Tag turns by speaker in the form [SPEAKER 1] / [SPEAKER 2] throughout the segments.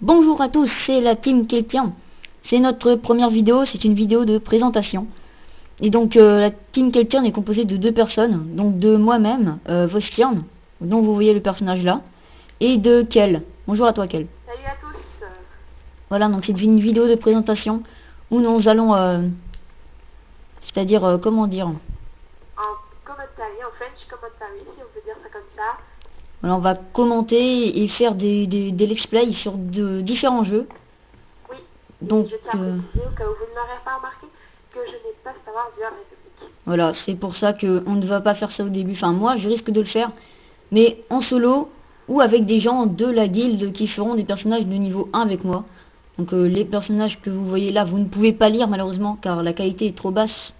[SPEAKER 1] Bonjour à tous, c'est la team Keltien. C'est notre première vidéo, c'est une vidéo de présentation. Et donc la team Keltien est composée de deux personnes, donc de moi-même, Vostiern, dont vous voyez le personnage là, et de Kel. Bonjour à toi Kel.
[SPEAKER 2] Salut à tous.
[SPEAKER 1] Voilà, donc c'est une vidéo de présentation où nous allons, c'est-à-dire, comment dire,
[SPEAKER 2] En commentary, en French commentary, si on peut dire ça comme ça.
[SPEAKER 1] voilà, on va commenter et faire des let's play sur de différents jeux.
[SPEAKER 2] Oui, et
[SPEAKER 1] Donc
[SPEAKER 2] je tiens à préciser, au cas où vous ne l'aurez pas remarqué, que je n'ai pas Star Wars The Old Republic.
[SPEAKER 1] voilà, c'est pour ça qu'on ne va pas faire ça au début. Enfin moi je risque de le faire, mais en solo ou avec des gens de la guilde qui feront des personnages de niveau 1 avec moi. Donc les personnages que vous voyez là, vous ne pouvez pas lire malheureusement car la qualité est trop basse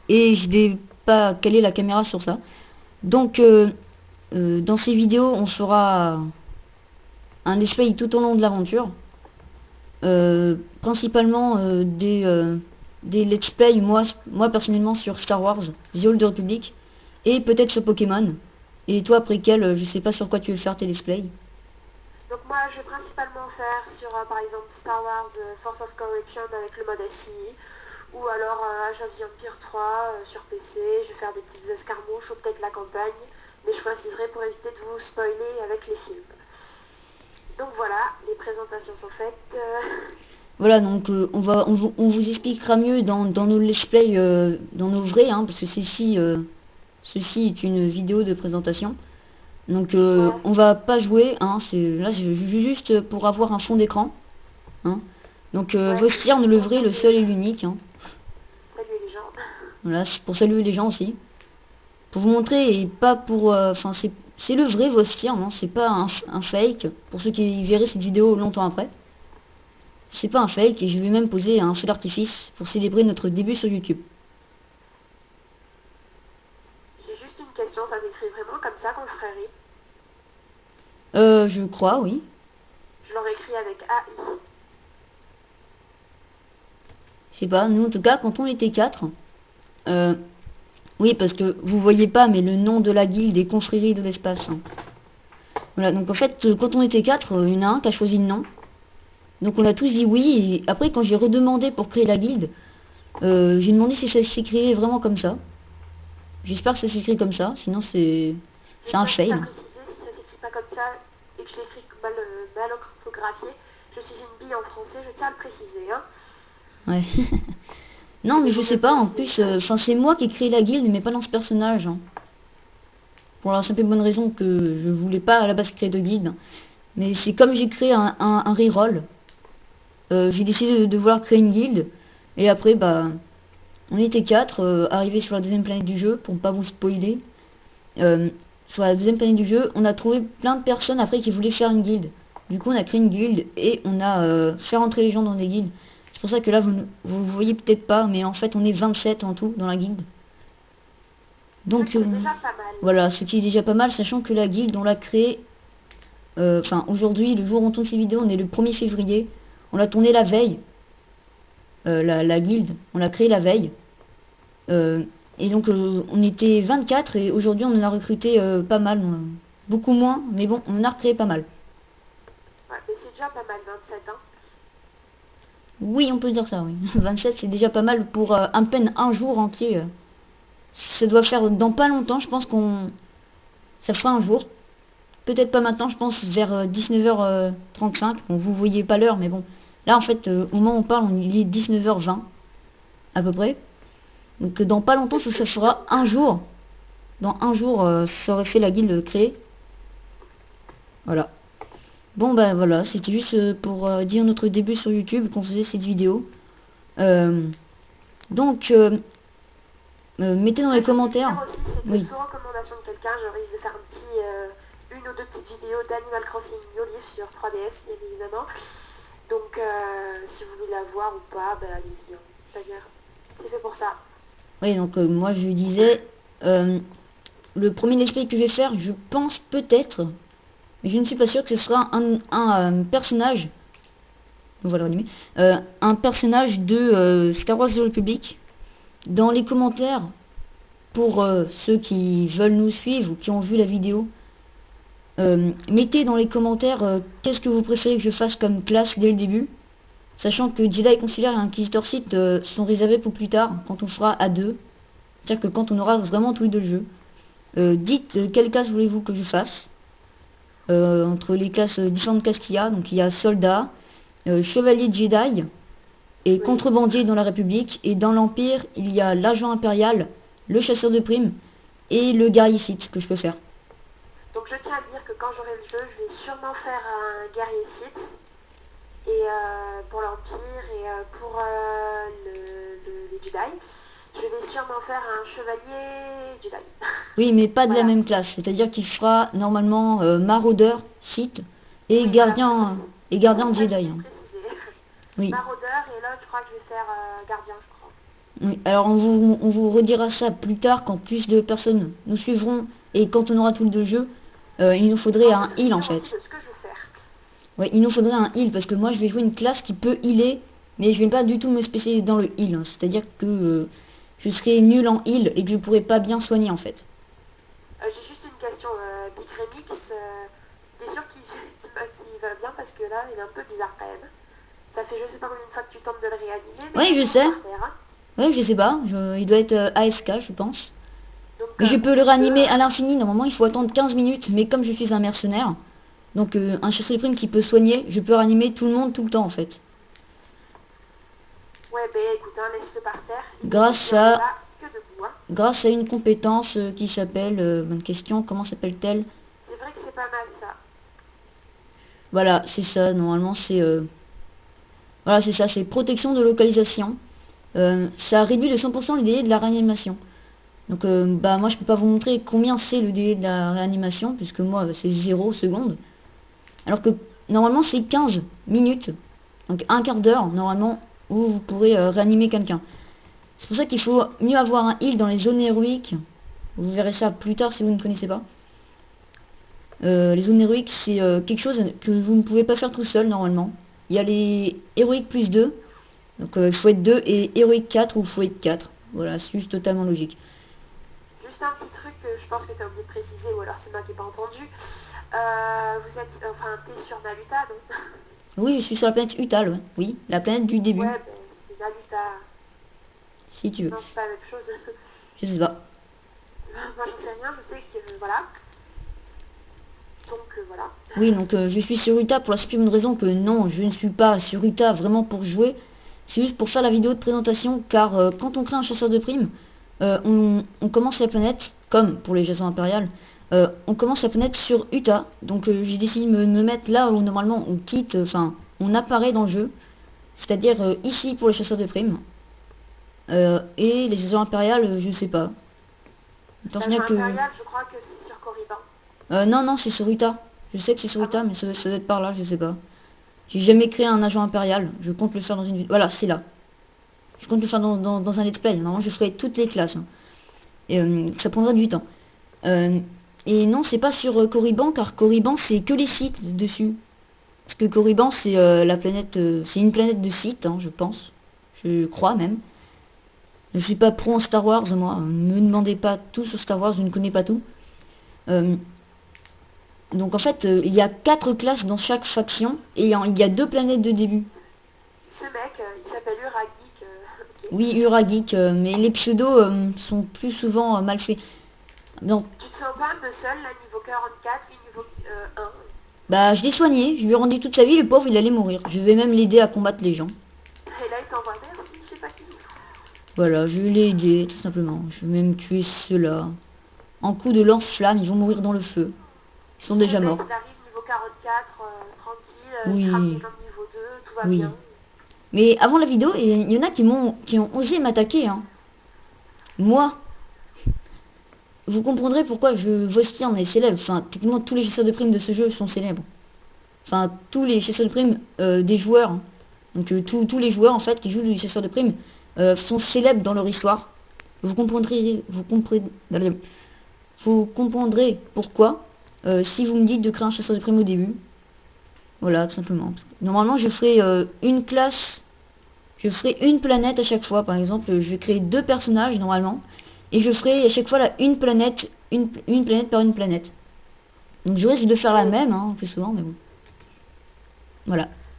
[SPEAKER 1] et je n'ai pas calé la caméra sur ça. Donc dans ces vidéos, on fera un let's play tout au long de l'aventure. Principalement des let's play, moi personnellement sur Star Wars, The Old Republic, et peut-être sur Pokémon. Et toi après quel, je sais pas sur quoi tu veux faire tes let's play.
[SPEAKER 2] Donc moi, je vais principalement faire sur, par exemple, Star Wars Force of Corruption avec le mode SI, ou alors Age of the Empire 3 sur PC. Je vais faire des petites escarmouches ou peut-être la campagne, mais je préciserai pour éviter de vous spoiler avec les films. Donc voilà, les présentations sont faites.
[SPEAKER 1] Voilà, donc on vous expliquera mieux dans nos let's play, dans nos vrais, hein, parce que ceci est une vidéo de présentation. Donc
[SPEAKER 2] Ouais,
[SPEAKER 1] on va pas jouer, hein, là je joue juste pour avoir un fond d'écran. Hein. Donc
[SPEAKER 2] ouais, c'est
[SPEAKER 1] Vostiern,
[SPEAKER 2] juste
[SPEAKER 1] le
[SPEAKER 2] pour
[SPEAKER 1] vrai, le seul
[SPEAKER 2] saluer,
[SPEAKER 1] et l'unique. Hein.
[SPEAKER 2] saluer les gens.
[SPEAKER 1] Voilà, c'est pour saluer les gens aussi. Pour vous montrer et pas pour... Enfin c'est le vrai Vostiern, hein, c'est pas un fake. Pour ceux qui verraient cette vidéo longtemps après. C'est pas un fake et je vais même poser un feu d'artifice pour célébrer notre début sur YouTube.
[SPEAKER 2] J'ai juste une question, ça s'écrit vraiment comme ça qu'on le ferait?
[SPEAKER 1] Je crois, oui.
[SPEAKER 2] Je l'aurais écrit avec AI.
[SPEAKER 1] Je sais pas, nous en tout cas, quand on était 4, oui, parce que vous voyez pas, mais le nom de la guilde est Confrérie de l'espace. Hein. Voilà, donc en fait, quand on était 4, il y en a un qui a choisi le nom. Donc on a tous dit oui, et après quand j'ai redemandé pour créer la guilde, j'ai demandé si ça s'écrivait vraiment comme ça. J'espère que ça s'écrit comme ça, sinon
[SPEAKER 2] Je
[SPEAKER 1] c'est un
[SPEAKER 2] tiens juste à
[SPEAKER 1] fail.
[SPEAKER 2] préciser, si ça s'écrit pas comme ça et que je l'écris mal orthographié, je suis une bille en français, je tiens à le préciser. Hein.
[SPEAKER 1] Ouais. Non, mais
[SPEAKER 2] Il
[SPEAKER 1] je
[SPEAKER 2] vaut mieux
[SPEAKER 1] sais
[SPEAKER 2] le
[SPEAKER 1] pas, en
[SPEAKER 2] préciser.
[SPEAKER 1] plus, enfin c'est moi qui ai créé la guilde, mais pas dans ce personnage. Hein. Pour la simple et bonne raison que je voulais pas à la base créer de guilde. Mais c'est comme j'ai créé un reroll, j'ai décidé de vouloir créer une guilde. Et après, bah, on était 4, arrivés sur la deuxième planète du jeu, pour ne pas vous spoiler. Euh, sur la deuxième planète du jeu, on a trouvé plein de personnes après qui voulaient faire une guilde. Du coup, on a créé une guilde et on a fait rentrer les gens dans des guildes. C'est pour ça que là, vous voyez peut-être pas, mais en fait, on est 27 en tout dans la guilde.
[SPEAKER 2] Ce
[SPEAKER 1] Donc,
[SPEAKER 2] qui est déjà pas mal.
[SPEAKER 1] voilà, ce qui est déjà pas mal, sachant que la guilde, on l'a créée, enfin, aujourd'hui, le jour où on tourne ces vidéos, on est le 1er février. On l'a tourné la veille, la guilde, on l'a créée la veille. Euh, et donc on était 24 et aujourd'hui on en a recruté pas mal. Beaucoup moins, mais bon, on en a recréé pas mal.
[SPEAKER 2] Ouais, mais c'est déjà pas mal, 27 ans.
[SPEAKER 1] Oui, on peut dire ça, oui. 27 c'est déjà pas mal pour à peine un jour entier. Ça doit faire dans pas longtemps, je pense qu'on... Ça fera un jour. Peut-être pas maintenant, je pense vers 19h35. Bon, vous voyez pas l'heure, mais bon. Là en fait, au moment où on parle, il est 19h20 à peu près. Donc dans pas longtemps,
[SPEAKER 2] Quelle
[SPEAKER 1] ça
[SPEAKER 2] précision.
[SPEAKER 1] fera un jour. Dans un jour, ça aurait fait la guilde créée. Voilà. Bon bah voilà, c'était juste pour dire notre début sur YouTube qu'on faisait cette vidéo. Euh, donc, mettez dans
[SPEAKER 2] Ce que
[SPEAKER 1] les
[SPEAKER 2] j'ai oublié de
[SPEAKER 1] commentaires.
[SPEAKER 2] dire aussi, c'est que
[SPEAKER 1] Oui.
[SPEAKER 2] sous recommandation de quelqu'un, je risque de faire une ou deux petites vidéos d'Animal Crossing New Leaf sur 3DS, bien évidemment. Donc, si vous voulez la voir ou pas, bah, allez-y. Hein. C'est-à-dire, c'est fait pour ça.
[SPEAKER 1] Oui, donc moi je disais, le premier let's play que je vais faire, je pense peut-être, mais je ne suis pas sûr que ce sera un personnage, donc voilà, un personnage de Star Wars The Republic. Dans les commentaires, pour ceux qui veulent nous suivre ou qui ont vu la vidéo, Mettez dans les commentaires qu'est-ce que vous préférez que je fasse comme classe dès le début. Sachant que Jedi Conciliaire et Inquisitor Sith sont réservés pour plus tard, quand on fera à deux. C'est-à-dire que quand on aura vraiment tous les deux le jeu. Dites quelle classe voulez-vous que je fasse. Entre les classes, différentes classes qu'il y a. Donc il y a soldat, chevalier Jedi et contrebandier dans la République. Et dans l'Empire, il y a l'agent impérial, le chasseur de primes et le guerrier Sith que je peux faire.
[SPEAKER 2] Donc je tiens à dire que quand j'aurai le jeu, je vais sûrement faire un guerrier Sith. Et pour l'Empire et pour les Jedi, je vais sûrement faire un chevalier Jedi.
[SPEAKER 1] Oui, mais pas de la
[SPEAKER 2] Voilà.
[SPEAKER 1] même classe. C'est-à-dire qu'il fera normalement maraudeur, Sith et
[SPEAKER 2] Oui,
[SPEAKER 1] gardien
[SPEAKER 2] voilà,
[SPEAKER 1] gardien
[SPEAKER 2] c'est ça que je
[SPEAKER 1] Jedi.
[SPEAKER 2] voulais
[SPEAKER 1] Hein.
[SPEAKER 2] préciser.
[SPEAKER 1] Oui.
[SPEAKER 2] Maraudeur et l'autre, je crois que je vais faire gardien, je crois.
[SPEAKER 1] Oui. Alors on vous redira ça plus tard quand plus de personnes nous suivront et quand on aura tout le jeu, il nous faudrait
[SPEAKER 2] En
[SPEAKER 1] un
[SPEAKER 2] fonction
[SPEAKER 1] heal en
[SPEAKER 2] aussi
[SPEAKER 1] fait.
[SPEAKER 2] de ce que je veux faire.
[SPEAKER 1] Ouais, il nous faudrait un heal parce que moi je vais jouer une classe qui peut healer, mais je vais pas du tout me spécialiser dans le heal. Hein. C'est-à-dire que je serai nul en heal et que je pourrais pas bien soigner en fait.
[SPEAKER 2] J'ai juste une question, Big Remix, t'es sûr qu'il va bien parce que là, il est un peu bizarre quand même. Ça fait je sais pas combien de fois que tu tentes de le réanimer, mais
[SPEAKER 1] Ouais,
[SPEAKER 2] il
[SPEAKER 1] je
[SPEAKER 2] est
[SPEAKER 1] sais.
[SPEAKER 2] par terre, hein.
[SPEAKER 1] Ouais, je sais pas. Il doit être AFK, je pense.
[SPEAKER 2] Donc,
[SPEAKER 1] Mais je peux le
[SPEAKER 2] tu
[SPEAKER 1] réanimer
[SPEAKER 2] peux,
[SPEAKER 1] à l'infini. Normalement, il faut attendre 15 minutes. Mais comme je suis un mercenaire, donc un chasseur de primes qui peut soigner, je peux réanimer tout le monde tout le temps en fait.
[SPEAKER 2] ouais, ben écoute, hein, laisse-le par terre. Il est
[SPEAKER 1] Grâce
[SPEAKER 2] bien
[SPEAKER 1] à,
[SPEAKER 2] là que debout, hein.
[SPEAKER 1] grâce à une compétence qui s'appelle... bonne question, comment s'appelle-t-elle?
[SPEAKER 2] C'est vrai que c'est pas mal ça.
[SPEAKER 1] Voilà, c'est ça. Normalement, c'est... voilà, c'est ça. C'est protection de localisation. Ça réduit de 100% le délai de la réanimation. Donc, bah moi, je peux pas vous montrer combien c'est le délai de la réanimation, puisque moi, c'est 0 secondes. Alors que normalement c'est 15 minutes, donc un quart d'heure normalement où vous pourrez réanimer quelqu'un. C'est pour ça qu'il faut mieux avoir un heal dans les zones héroïques. Vous verrez ça plus tard si vous ne connaissez pas. Les zones héroïques c'est quelque chose que vous ne pouvez pas faire tout seul normalement. Il y a les héroïques plus 2, donc il faut être 2 et héroïque 4 ou il faut être 4. Voilà, c'est juste totalement logique.
[SPEAKER 2] Juste un petit truc que je pense que tu as oublié de préciser, ou alors c'est moi qui n'ai pas entendu. Vous êtes, enfin, t'es sur Naluta, non?
[SPEAKER 1] Oui, je suis sur la planète Utal, ouais. Oui, la planète du début,
[SPEAKER 2] Ouais, ben c'est Naluta.
[SPEAKER 1] si tu veux.
[SPEAKER 2] Non, c'est pas la même chose.
[SPEAKER 1] Je sais pas.
[SPEAKER 2] Moi, j'en sais rien, je sais que, voilà. Donc, voilà.
[SPEAKER 1] Oui, donc je suis sur Utah pour la simple bonne raison que non, je ne suis pas sur Utah vraiment pour jouer. C'est juste pour faire la vidéo de présentation, car quand on crée un chasseur de primes, on commence la planète, comme pour les chasseurs impériales, on commence la planète sur Utah. Donc j'ai décidé de me mettre là où normalement on quitte, enfin on apparaît dans le jeu. C'est-à-dire ici pour les chasseurs de primes. Et les chasseurs impériales, je sais pas. Tant
[SPEAKER 2] L'agent
[SPEAKER 1] que...
[SPEAKER 2] impérial, je crois que c'est sur Corriban.
[SPEAKER 1] non, non, c'est sur Utah. Je sais que c'est sur
[SPEAKER 2] Ah
[SPEAKER 1] Utah,
[SPEAKER 2] bon?
[SPEAKER 1] mais ça doit être par là, je sais pas. J'ai jamais créé un agent impérial. Je compte le faire dans une vidéo. Voilà, c'est là. Je compte le faire dans un let's play. Normalement, je ferai toutes les classes. Hein. Et ça prendra du temps. Et non, c'est pas sur Corriban, car Corriban, c'est que les sites dessus. Parce que Corriban, c'est la planète... c'est une planète de sites, hein, je pense. Je crois même. Je suis pas pro en Star Wars, moi. Ne me demandez pas tout sur Star Wars, je ne connais pas tout. Donc en fait, il y a 4 classes dans chaque faction, et il y a 2 planètes de début.
[SPEAKER 2] Ce mec, il s'appelle Uragik. Ok.
[SPEAKER 1] Oui, Urageek, mais les pseudos sont plus souvent mal faits. Donc,
[SPEAKER 2] Tu te sens pas un peu seul, là, niveau 44, lui, niveau 1.
[SPEAKER 1] bah, je l'ai soigné, je lui ai rendu toute sa vie, le pauvre, il allait mourir. Je vais même l'aider à combattre les gens.
[SPEAKER 2] Et là, il t'envoie merci, je sais pas qui.
[SPEAKER 1] Voilà, je l'ai aidé, tout simplement. Je vais même tuer ceux-là. En coup de lance-flamme, ils vont mourir dans le feu. Ils sont déjà
[SPEAKER 2] Ce mec,
[SPEAKER 1] morts.
[SPEAKER 2] il arrive niveau 44, tranquille,
[SPEAKER 1] Oui.
[SPEAKER 2] il crame les gens de niveau 2, tout va
[SPEAKER 1] Oui.
[SPEAKER 2] bien.
[SPEAKER 1] Mais avant la vidéo, il y en a qui ont osé m'attaquer. Hein. Moi, vous comprendrez pourquoi Vostian est célèbre. Enfin, techniquement, tous les chasseurs de primes de ce jeu sont célèbres. Enfin, tous les chasseurs de primes des joueurs. Hein. Donc, tous les joueurs, en fait, qui jouent les chasseurs de primes sont célèbres dans leur histoire. Vous comprendrez pourquoi si vous me dites de créer un chasseur de primes au début. Voilà, tout simplement. Parce que normalement, je ferai une classe, je ferai une planète à chaque fois. Par exemple, je vais créer 2 personnages normalement. Et je ferai à chaque fois là une planète par une planète. Donc je risque de faire la même, hein, plus souvent, mais bon. Voilà.